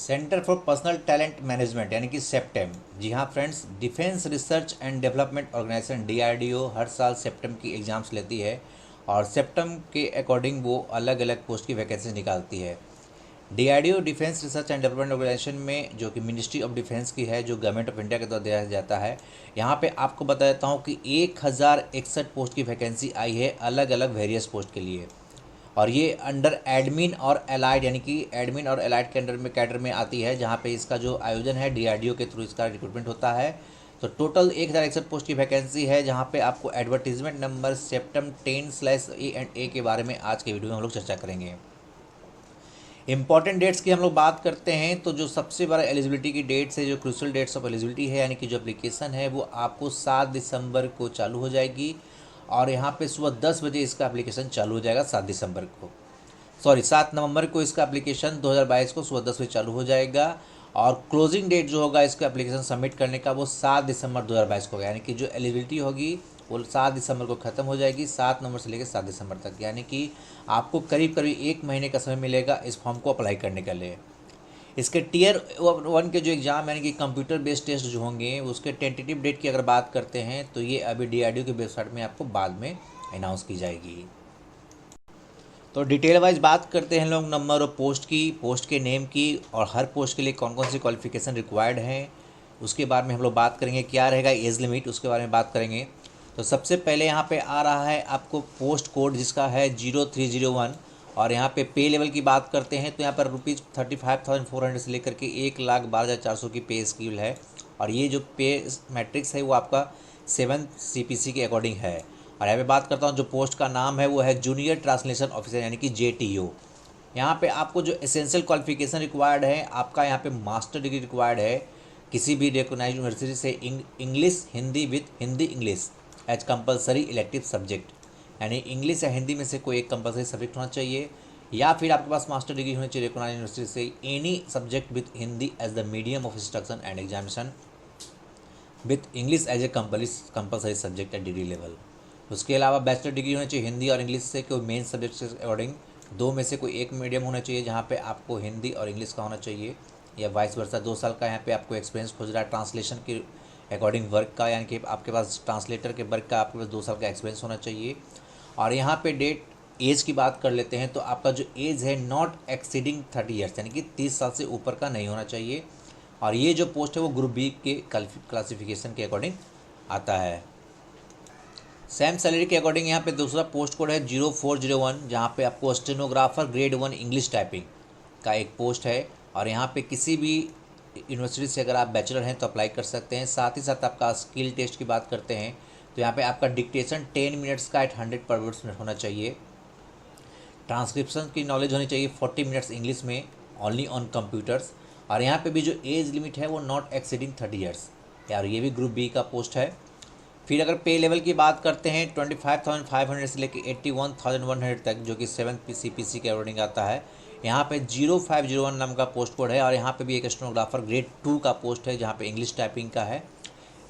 Centre for personnel talent management यानी कि CEPTAM. जी हाँ friends, defence research and development organisation DRDO हर साल सेप्टेम की एग्ज़ाम्स लेती है और सेप्टेम के अकॉर्डिंग वो अलग अलग पोस्ट की वैकेंसी निकालती है। DRDO defence research and development organisation में, जो कि मिनिस्ट्री ऑफ डिफेंस की है, जो गवर्नमेंट ऑफ इंडिया के द्वारा दिया जाता है, यहाँ पे आपको बता देता हूँ कि 1061 पोस्ट की वैकेंसी आई है अलग अलग वेरियस पोस्ट के लिए। और ये अंडर एडमिन और एलाइड यानी कि एडमिन और एलाइड के अंडर में कैडर में आती है, जहाँ पे इसका जो आयोजन है DRDO के थ्रू इसका रिक्रूटमेंट होता है। तो टोटल 1061 पोस्ट की वैकेंसी है, जहाँ पे आपको एडवर्टीजमेंट नंबर सेप्टम 10/A के बारे में आज के वीडियो में हम लोग चर्चा करेंगे। इंपॉर्टेंट डेट्स की हम लोग बात करते हैं तो जो सबसे बड़ा एलिजिबिलिटी की डेट्स है, जो क्रूशियल डेट्स ऑफ एलिजिबिलिटी है, यानी कि जो एप्लीकेशन है वो आपको 7 दिसंबर को चालू हो जाएगी और यहाँ पे सुबह 10 बजे इसका एप्लीकेशन चालू हो जाएगा। 7 नवंबर को इसका एप्लीकेशन 2022 को सुबह 10 बजे चालू हो जाएगा और क्लोजिंग डेट जो होगा इसका एप्लीकेशन सबमिट करने का वो 7 दिसंबर 2022 को होगा। यानी कि जो एलिजिबिलिटी होगी वो 7 दिसंबर को ख़त्म हो जाएगी, 7 नवंबर से लेकर 7 दिसंबर तक। यानी कि आपको करीब करीब 1 महीने का समय मिलेगा इस फॉर्म को अप्लाई करने के लिए। इसके टियर 1 के जो एग्ज़ाम यानी कि कंप्यूटर बेस्ड टेस्ट जो होंगे उसके टेंटेटिव डेट की अगर बात करते हैं तो ये अभी DRDO की वेबसाइट में आपको बाद में अनाउंस की जाएगी। तो डिटेल वाइज बात करते हैं लोग नंबर ऑफ पोस्ट की, पोस्ट के नेम की और हर पोस्ट के लिए कौन कौन सी क्वालिफिकेशन रिक्वायर्ड है, उसके बारे में हम लोग बात करेंगे। क्या रहेगा एज लिमिट, उसके बारे में बात करेंगे। तो सबसे पहले यहाँ पे आ रहा है आपको पोस्ट कोड जिसका है 0301 और यहाँ पे लेवल की बात करते हैं तो यहाँ पर ₹35,400 से लेकर के 1,12,400 की पे स्केल है और ये जो पे मैट्रिक्स है वो आपका 7 CPC के अकॉर्डिंग है। और यहाँ पे बात करता हूँ जो पोस्ट का नाम है वो है जूनियर ट्रांसलेशन ऑफिसर यानी कि JTO। यहाँ पे आपको जो एसेंशियल क्वालिफिकेशन रिक्वायर्ड है, आपका यहाँ पे मास्टर डिग्री रिक्वायर्ड है किसी भी रिकॉग्नाइज्ड यूनिवर्सिटी से English Hindi with Hindi English as compulsory elective subject, यानी इंग्लिश या हिंदी में से कोई एक कंपलसरी सब्जेक्ट होना चाहिए या फिर आपके पास मास्टर डिग्री होनी चाहिए रिकॉग्नाइज्ड यूनिवर्सिटी से any subject with Hindi as the medium of instruction and examination with English as a compulsory subject at degree level. उसके अलावा बैचलर डिग्री होनी चाहिए हिंदी और इंग्लिश से कोई मेन सब्जेक्ट से अकॉर्डिंग, दो में से कोई एक मीडियम होना चाहिए जहाँ पे आपको हिंदी और इंग्लिश का होना चाहिए या वाइस वर्सा। 2 साल का यहाँ पे आपको एक्सपीरियंस खोज रहा है ट्रांसलेशन के अकॉर्डिंग वर्क का, यानी कि आपके पास ट्रांसलेटर के वर्क का आपके पास 2 साल का एक्सपीरियंस होना चाहिए। और यहाँ पे डेट एज की बात कर लेते हैं तो आपका जो एज है नॉट एक्सीडिंग 30 ईयर्स यानी कि 30 साल से ऊपर का नहीं होना चाहिए। और ये जो पोस्ट है वो ग्रुप B के क्लासिफिकेशन के अकॉर्डिंग आता है। सेम सैलरी के अकॉर्डिंग यहाँ पे दूसरा पोस्ट कोड है 0401 जहाँ पे आपको स्टेनोग्राफर ग्रेड 1 इंग्लिश टाइपिंग का एक पोस्ट है और यहाँ पे किसी भी यूनिवर्सिटी से अगर आप बैचलर हैं तो अप्लाई कर सकते हैं। साथ ही साथ आपका स्किल टेस्ट की बात करते हैं तो यहाँ पे आपका डिक्टेशन 10 मिनट्स का 100 पर वर्ड्स होना चाहिए। ट्रांसक्रिप्शन की नॉलेज होनी चाहिए 40 मिनट्स इंग्लिश में ओनली ऑन कंप्यूटर्स। और यहाँ पे भी जो एज लिमिट है वो नॉट एक्सीडिंग 30 ईयर्स यार, ये भी ग्रुप B का पोस्ट है। फिर अगर पे लेवल की बात करते हैं 25,500 से लेकर 81,100 तक, जो कि 7 CPC के अकॉर्डिंग आता है। यहाँ पे 0501 नाम का पोस्ट कोड है और यहाँ पे भी एक स्टेनोग्राफर ग्रेड 2 का पोस्ट है जहाँ पे इंग्लिश टाइपिंग का है।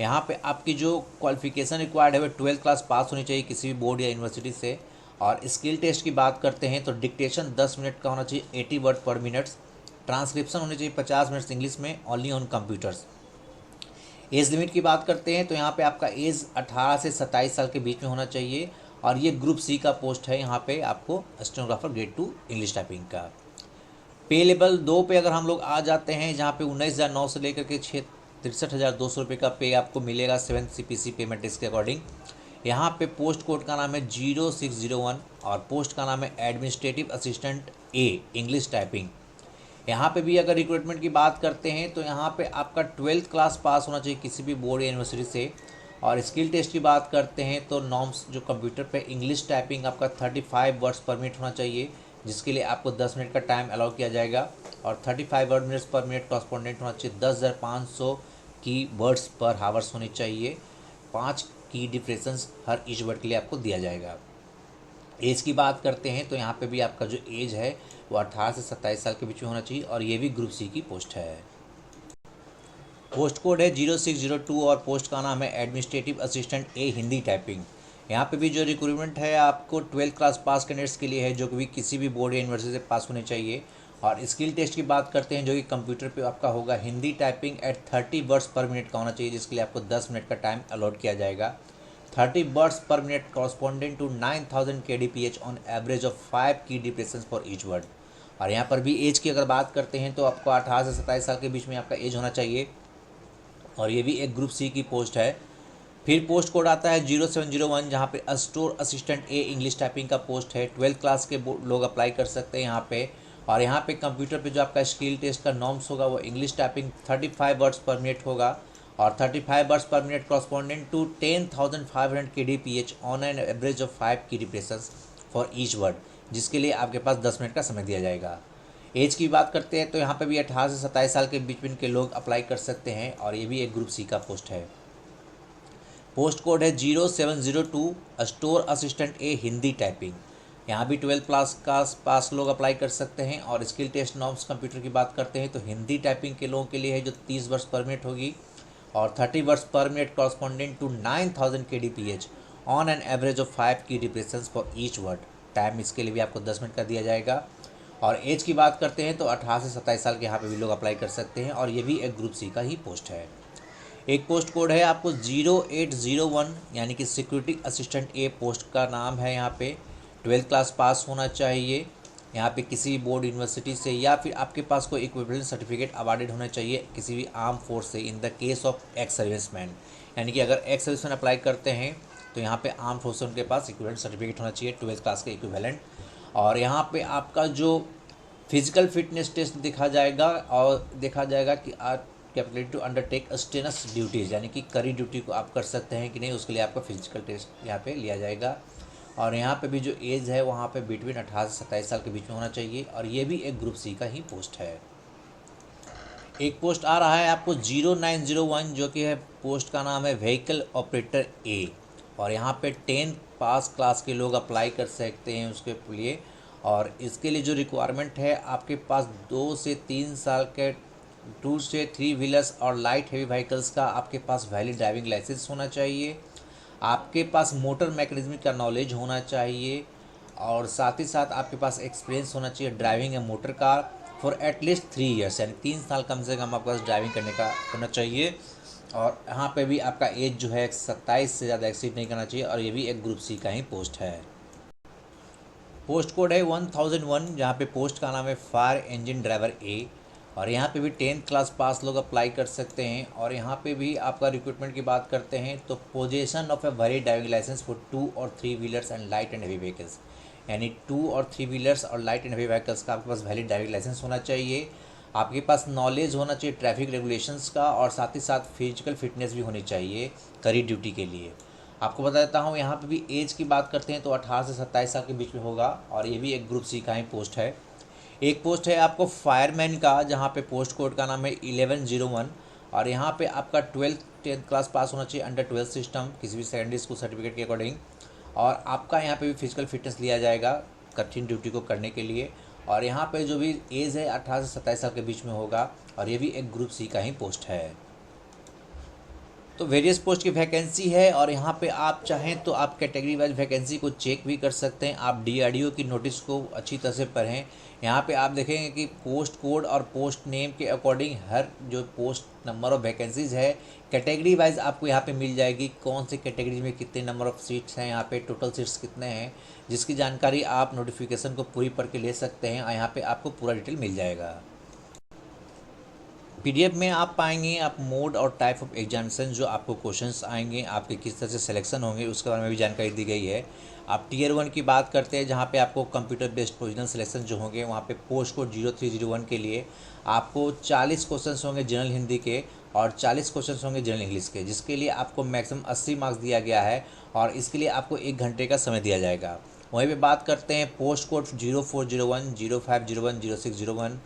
यहाँ पे आपकी जो क्वालिफिकेशन रिक्वायर्ड है वो 12th क्लास पास होनी चाहिए किसी भी बोर्ड या यूनिवर्सिटी से। और स्किल टेस्ट की बात करते हैं तो डिक्टेशन 10 मिनट का होना चाहिए 80 वर्ड पर मिनट। ट्रांसक्रिप्शन होनी चाहिए 50 मिनट्स इंग्लिश में only on computers. Age limit की बात करते हैं तो यहाँ पे आपका एज 18 से 27 साल के बीच में होना चाहिए और ये ग्रुप C का पोस्ट है। यहाँ पे आपको स्टेनोग्राफर ग्रेड 2 इंग्लिश टाइपिंग का। पे लेवल 2 पे अगर हम लोग आ जाते हैं जहाँ पे 19,900 से लेकर के 63,200 रुपये का पे आपको मिलेगा 7 CPC पेमेंट इसके अकॉर्डिंग। यहाँ पे पोस्ट कोड का नाम है 0601 और पोस्ट का नाम है administrative assistant A English typing. यहाँ पे भी अगर रिक्रूटमेंट की बात करते हैं तो यहाँ पे आपका 12th क्लास पास होना चाहिए किसी भी बोर्ड या यूनिवर्सिटी से। और स्किल टेस्ट की बात करते हैं तो नॉर्म्स जो कंप्यूटर पे इंग्लिश टाइपिंग आपका 35 वर्ड्स पर मिनट होना चाहिए, जिसके लिए आपको 10 मिनट का टाइम अलाउ किया जाएगा। और 35 वर्ड मिनट्स पर मिनट कॉरस्पॉन्डेंट होना चाहिए 10,500 की वर्ड्स पर हावर्स होनी चाहिए। 5 की डिफरेंस हर ईच वर्ड के लिए आपको दिया जाएगा। एज की बात करते हैं तो यहाँ पे भी आपका जो एज है वो 18 से 27 साल के बीच में होना चाहिए और ये भी ग्रुप C की पोस्ट है। पोस्ट कोड है 0602 और पोस्ट का नाम है administrative assistant A Hindi typing. यहाँ पे भी जो रिक्रूटमेंट है आपको 12th क्लास पास कैंडिडेट्स के लिए है, जो कि किसी भी बोर्ड या यूनिवर्सिटी से पास होने चाहिए। और स्किल टेस्ट की बात करते हैं जो कि कंप्यूटर पे आपका होगा, Hindi typing at 30 words per minute का होना चाहिए, जिसके लिए आपको 10 मिनट का टाइम अलॉट किया जाएगा। 30 words per minute correspondent to 9000 kdph on average of 5 key depression for each word. और यहाँ पर भी एज की अगर बात करते हैं तो आपको 18 से 27 साल के बीच में आपका एज होना चाहिए, और ये भी एक ग्रुप सी की पोस्ट है। फिर पोस्ट कोड आता है 0701, जहाँ पे स्टोर असिस्टेंट ए इंग्लिश टाइपिंग का पोस्ट है। 12th क्लास के लोग अप्लाई कर सकते हैं यहाँ पे। और यहाँ पे कंप्यूटर पे जो आपका स्किल टेस्ट का नॉर्म्स होगा वो English typing 35 words per minute होगा, और 35 words per minute correspondent to 10,500 kdph on an average of 5 key depressions for each word, जिसके लिए आपके पास 10 मिनट का समय दिया जाएगा। एज की बात करते हैं तो यहाँ पे भी 18 से 27 साल के बीच में के लोग अप्लाई कर सकते हैं, और ये भी एक ग्रुप सी का पोस्ट है। पोस्ट कोड है 0702, स्टोर असिस्टेंट ए हिंदी टाइपिंग। यहाँ भी 12 क्लास का पास लोग अप्लाई कर सकते हैं। और स्किल टेस्ट नॉर्म्स कंप्यूटर की बात करते हैं तो हिंदी टाइपिंग के लोगों के लिए है जो 30 वर्ड्स पर मिनट होगी, और 30 words per minute correspondent to 9000 kdph on an average of 5 key depressions for each word. Time इसके लिए भी आपको 10 मिनट का दिया जाएगा। और एज की बात करते हैं तो 18 से 27 साल के यहाँ पे भी लोग अप्लाई कर सकते हैं, और ये भी एक ग्रुप सी का ही पोस्ट है। एक पोस्ट कोड है आपको 0801, यानी कि सिक्योरिटी असिस्टेंट ए पोस्ट का नाम है। यहाँ पे 12th क्लास पास होना चाहिए, यहाँ पे किसी बोर्ड यूनिवर्सिटी से, या फिर आपके पास कोई इक्विवेलेंट सर्टिफिकेट अवार्डेड होना चाहिए किसी भी आर्म फोर्स से in the case of ex serviceman. यानी कि अगर एक्स सर्विसमैन अप्लाई करते हैं तो यहाँ पे आर्म फोर्स से उनके पास इक्विवेलेंट सर्टिफिकेट होना चाहिए 12th क्लास के इक्विवेलेंट। और यहाँ पे आपका जो फिजिकल फिटनेस टेस्ट देखा जाएगा, और देखा जाएगा कि आप capability to undertake steno duties, यानी कि करी ड्यूटी को आप कर सकते हैं कि नहीं, उसके लिए आपका फिजिकल टेस्ट यहाँ पे लिया जाएगा। और यहाँ पे भी जो एज है वहाँ पे बिटवीन 18 से 27 साल के बीच में होना चाहिए, और ये भी एक ग्रुप सी का ही पोस्ट है। एक पोस्ट आ रहा है आपको 0901, जो कि है पोस्ट का नाम है व्हीकल ऑपरेटर ए, और यहाँ पे 10 पास क्लास के लोग अप्लाई कर सकते हैं उसके लिए। और इसके लिए जो रिक्वायरमेंट है, आपके पास 2 से 3 साल के 2 से 3 व्हीलर्स और लाइट हेवी व्हीकल्स का आपके पास वैलिड ड्राइविंग लाइसेंस होना चाहिए, आपके पास मोटर मैकेनिज्म का नॉलेज होना चाहिए, और साथ ही साथ आपके पास एक्सपीरियंस होना चाहिए driving A motor car for at least 3 years, यानी 3 साल कम से कम आपके पास ड्राइविंग करने का होना चाहिए। और यहाँ पे भी आपका एज जो है 27 से ज़्यादा एक्सीड नहीं करना चाहिए, और ये भी एक ग्रुप सी का ही पोस्ट है। पोस्ट कोड है 1001, जहाँ पे पोस्ट का नाम है फायर इंजन ड्राइवर ए, और यहाँ पे भी 10th क्लास पास लोग अप्लाई कर सकते हैं। और यहाँ पे भी आपका रिक्रूटमेंट की बात करते हैं तो position of a valid driving licence for 2 और 3 wheelers and light and heavy vehicles, यानी 2 और 3 व्हीलर्स और लाइट एंड हेवी व्हीकल्स का आपके पास वैलिड ड्राइविंग लाइसेंस होना चाहिए। आपके पास नॉलेज होना चाहिए ट्रैफिक रेगुलेशंस का, और साथ ही साथ फिजिकल फिटनेस भी होनी चाहिए करी ड्यूटी के लिए। आपको बता देता हूँ, यहाँ पे भी एज की बात करते हैं तो 18 से 27 साल के बीच में होगा, और ये भी एक ग्रुप सी का ही पोस्ट है। एक पोस्ट है आपको फायरमैन का, जहाँ पे पोस्ट कोड का नाम है 1101, और यहाँ पे आपका 10th क्लास पास होना चाहिए अंडर 12th सिस्टम किसी भी सेकेंडरी स्कूल सर्टिफिकेट के अकॉर्डिंग। और आपका यहाँ पे भी फिजिकल फिटनेस लिया जाएगा कठिन ड्यूटी को करने के लिए। और यहाँ पे जो भी एज है 18 से 27 साल के बीच में होगा, और ये भी एक ग्रुप सी का ही पोस्ट है। तो वेरियस पोस्ट की वैकेंसी है, और यहाँ पे आप चाहें तो आप कैटेगरी वाइज वैकेंसी को चेक भी कर सकते हैं। आप DRDO की नोटिस को अच्छी तरह से पढ़ें। यहाँ पे आप देखेंगे कि पोस्ट कोड और पोस्ट नेम के अकॉर्डिंग हर जो पोस्ट नंबर ऑफ़ वैकेंसीज़ है कैटेगरी वाइज आपको यहाँ पे मिल जाएगी, कौन सी कैटेगरी में कितने नंबर ऑफ़ सीट्स हैं, यहाँ पे टोटल सीट्स कितने हैं, जिसकी जानकारी आप नोटिफिकेशन को पूरी पढ़ के ले सकते हैं। यहाँ पे आपको पूरा डिटेल मिल जाएगा। PDF में आप पाएंगे आप मोड और टाइप ऑफ एग्जामिनेशन, जो आपको क्वेश्चंस आएंगे, आपके किस तरह से सिलेक्शन होंगे, उसके बारे में भी जानकारी दी गई है। आप Tier 1 की बात करते हैं, जहाँ पे आपको कंप्यूटर बेस्ड प्रोविजनल सिलेक्शन जो होंगे, वहाँ पे पोस्ट कोड 0301 के लिए आपको 40 क्वेश्चंस होंगे जनरल हिंदी के, और 40 क्वेश्चंस होंगे जनरल इंग्लिश के, जिसके लिए आपको मैक्सिमम 80 मार्क्स दिया गया है, और इसके लिए आपको 1 घंटे का समय दिया जाएगा। वहीं पर बात करते हैं पोस्ट कोड 0401, 0501, 0601,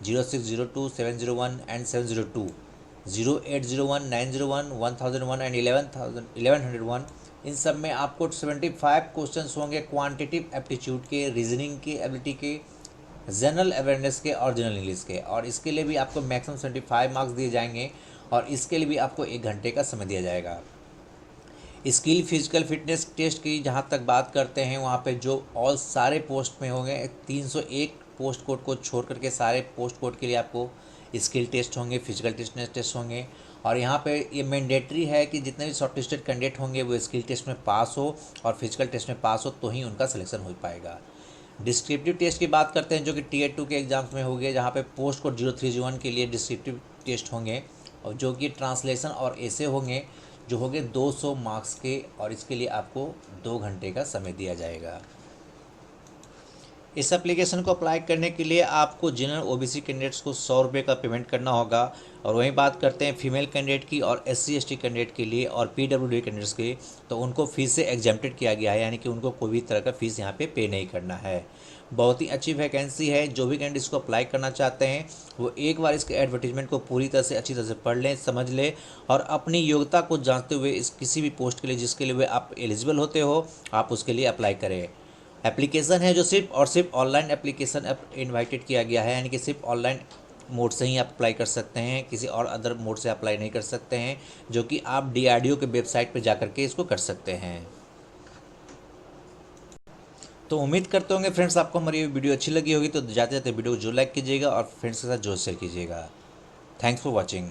0602, 701 and 702, 0801, 901, 1001 एंड 1101। इन सब में आपको 75 क्वेश्चंस होंगे क्वांटिटिव एप्टीट्यूड के, रीजनिंग के, एबिलिटी के, जनरल अवेयरनेस के और जनरल इंग्लिश के, और इसके लिए भी आपको मैक्सिमम 75 मार्क्स दिए जाएंगे, और इसके लिए भी आपको 1 घंटे का समय दिया जाएगा। स्किल फिजिकल फिटनेस टेस्ट की जहाँ तक बात करते हैं, वहाँ पे जो ऑल सारे पोस्ट में होंगे 301 पोस्ट कोड को छोड़ करके सारे पोस्ट कोड के लिए आपको स्किल टेस्ट होंगे, फिजिकल टेस्ट होंगे। और यहाँ पे ये मैंडेटरी है कि जितने भी शॉर्टलिस्टेड कैंडिडेट होंगे वो स्किल टेस्ट में पास हो और फिजिकल टेस्ट में पास हो तो ही उनका सिलेक्शन हो पाएगा। डिस्क्रिप्टिव टेस्ट की बात करते हैं जो कि Tier 2 के एग्जाम्स में हो गए, जहाँ पे पोस्ट कोड 0301 के लिए डिस्क्रिप्टिव टेस्ट होंगे और जो कि ट्रांसलेशन और ऐसे होंगे जो होंगे 200 मार्क्स के, और इसके लिए आपको 2 घंटे का समय दिया जाएगा। इस एप्लीकेशन को अप्लाई करने के लिए आपको जनरल OBC कैंडिडेट्स को 100 रुपये का पेमेंट करना होगा। और वहीं बात करते हैं फीमेल कैंडिडेट की और SC ST कैंडिडेट के लिए और PWD कैंडिडेट्स के, तो उनको फ़ीस से एग्जेम्प्टेड किया गया है, यानी कि उनको कोई भी तरह का फ़ीस यहाँ पे नहीं करना है। बहुत ही अच्छी वैकेंसी है। जो भी कैंडिडेट इसको अप्लाई करना चाहते हैं वो एक बार इसके एडवर्टीजमेंट को पूरी तरह से अच्छी तरह से पढ़ लें, समझ लें और अपनी योग्यता को जांचते हुए इस किसी भी पोस्ट के लिए जिसके लिए वे आप एलिजिबल होते हो आप उसके लिए अप्लाई करें। एप्लीकेशन है जो सिर्फ और सिर्फ ऑनलाइन एप्लीकेशन इनवाइटेड किया गया है, यानी कि सिर्फ ऑनलाइन मोड से ही आप अप्लाई कर सकते हैं, किसी और अदर मोड से अप्लाई नहीं कर सकते हैं, जो कि आप DRDO के वेबसाइट पर जाकर के इसको कर सकते हैं। तो उम्मीद करते होंगे फ्रेंड्स आपको हमारी ये वीडियो अच्छी लगी होगी, तो जाते जाते वीडियो को जो लाइक कीजिएगा और फ्रेंड्स के साथ जो शेयर कीजिएगा। Thanks for watching.